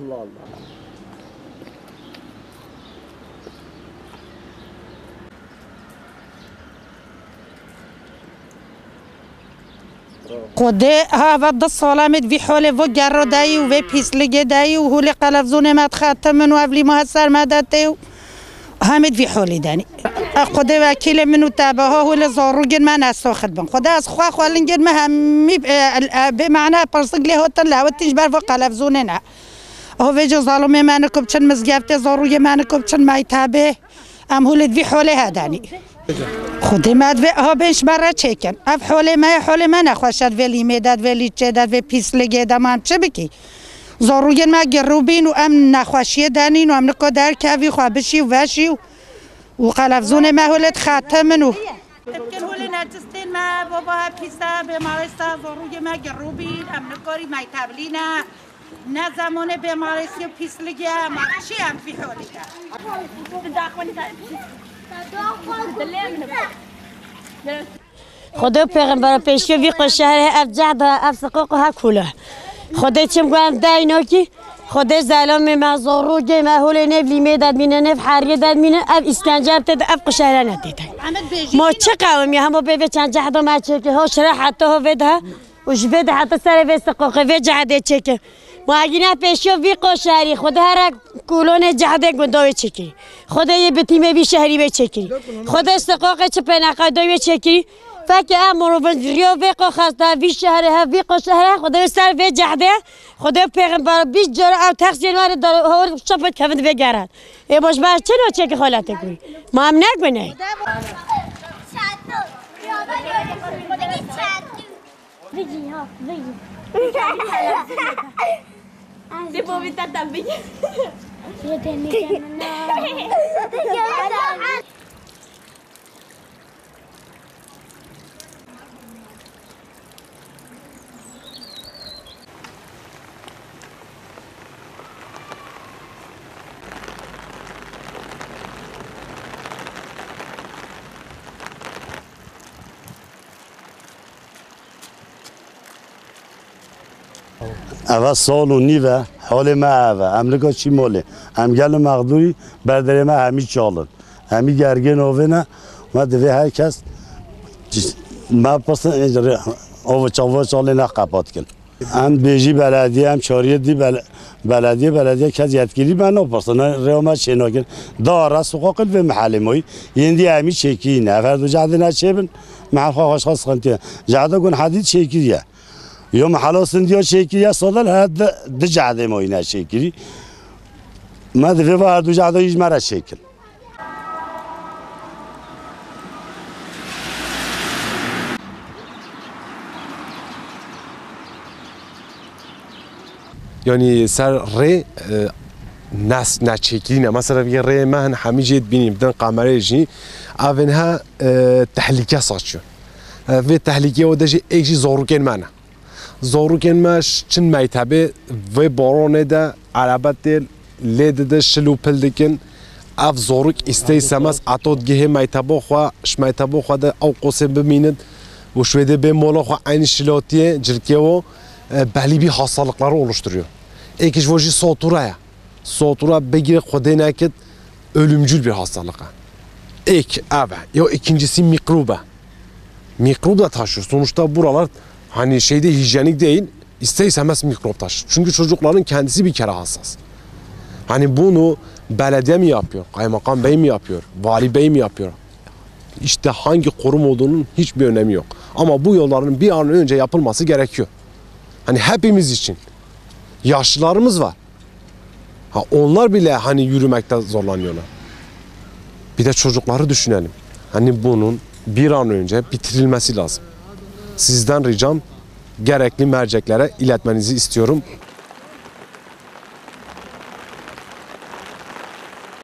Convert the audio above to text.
Allah Allah. خده ها ود سالمت وی حال و گر دایی و پیسلگ دایی و حال قلفزون مد خاتم و اولی محسر مدته و همت وی حالی دانی خده وکیل منو تابه ها حال زاروگن من استاخد بن خده از خواه خوالنگن من همی به معنی پرسگ له هاتن لحوتش بر و قلفزون نه هو جو ظالم من کب چن مزگفت زاروگ من کب چن مای تابه ام حالت وی حالی هدانی خودی مد و ها بهش برای چکن اف حال ما نخواشد ولی میداد ولی چه داد و پیسلگه دام چه بکی زاروگن ما گروبین و ام نخواشیه دانین و ام نکو در کوی خوابشی و وشی و قلفزون ما هولت خاتمنو تبکر هول نجستین ما بابا پیسا به مارستا زاروگ ما گروبین ام نکاری مای تبلینا نه زمان به مارسی و پیسلگه ما چی ام فی حالی خدا پیغمبر پیشی وی شهر افجعد افسقاق ها کله خدا چم گویم داینا کی خدا زلام مزاروج مهول نبلی میداد مینه نف حریه داد مینه اف اسکنجر تد اف شهر ندیده ما چه قومی هم به چند جهدا ما چه که ها شرح حتی ها وده وش وده حتی سر وستقاق وی جهده چه که ما اگه پیشی وی شهری خدا هر کلون جهده گنداوی چکی خدا یه بتیمه وی شهری به چکی خدا استقاق چه پناقای چکی فکر امروز ریو ویق خسته وی شهر ها ویق شهر خدا سر وی جهده خدا پیغمبر بیش جور او تقصیر ماره دار هول شپت کفند بگرد ای باش باش چه نوچه که خالت کوی ما هم نگونه اول سال و نیوه حال ما اوه امریکا چی ماله امگل مقدوری برداری ما همی چالن همی گرگن آوه نه ما دوی هر کس ما پس آوه چاله نه قباد کن هم بیجی بلدیه هم چاریه دی بلدیه کس یدگیری من نپرسن ریامت شناگن داره سقاقل و محل مایی یندی همی چکی نه فرد جهده نچه بن محل خواهش خواست خانتیه جهده کن حدید چکیه یا محل سندیا شکلی سالن هد دجاده ماینه شکلی ما دفعه با هر دو جاده ایش مرا شکل یعنی سر ری ناس نشکلی نه مثلا بگه ری من همیشه بینیم دن قمره جی آونها تحلیکه سازشون و تحلیکه و داشت ایشی زاروکن منه زاروکن ماش چن میتابه و بارانه ده عربت دل لید ده شلو پلدکن اف زاروک استی سماس عطاد گه میتابه خوا شمیتابه خوا ده او قسم ببیند و شویده به مالا خوا عین شلاتیه جرکه و بلی بی حاصلقları oluşturuyor. Ekiş vajı saturaya. Satura begire خدای نکد ölümcül bir hastalık. Ya ikincisi mikroba. Mikrop da taşıyor. Sonuçta buralar hani şeyde hijyenik değil, isteyseniz mikrop taşır. Çünkü çocukların kendisi bir kere hassas. Hani bunu belediye mi yapıyor, kaymakam bey mi yapıyor, vali bey mi yapıyor? İşte hangi kurum olduğunun hiçbir önemi yok. Ama bu yolların bir an önce yapılması gerekiyor. Hani hepimiz için. Yaşlılarımız var. Ha onlar bile hani yürümekte zorlanıyorlar. Bir de çocukları düşünelim. Hani bunun bir an önce bitirilmesi lazım. Sizden ricam gerekli merceklere iletmenizi istiyorum.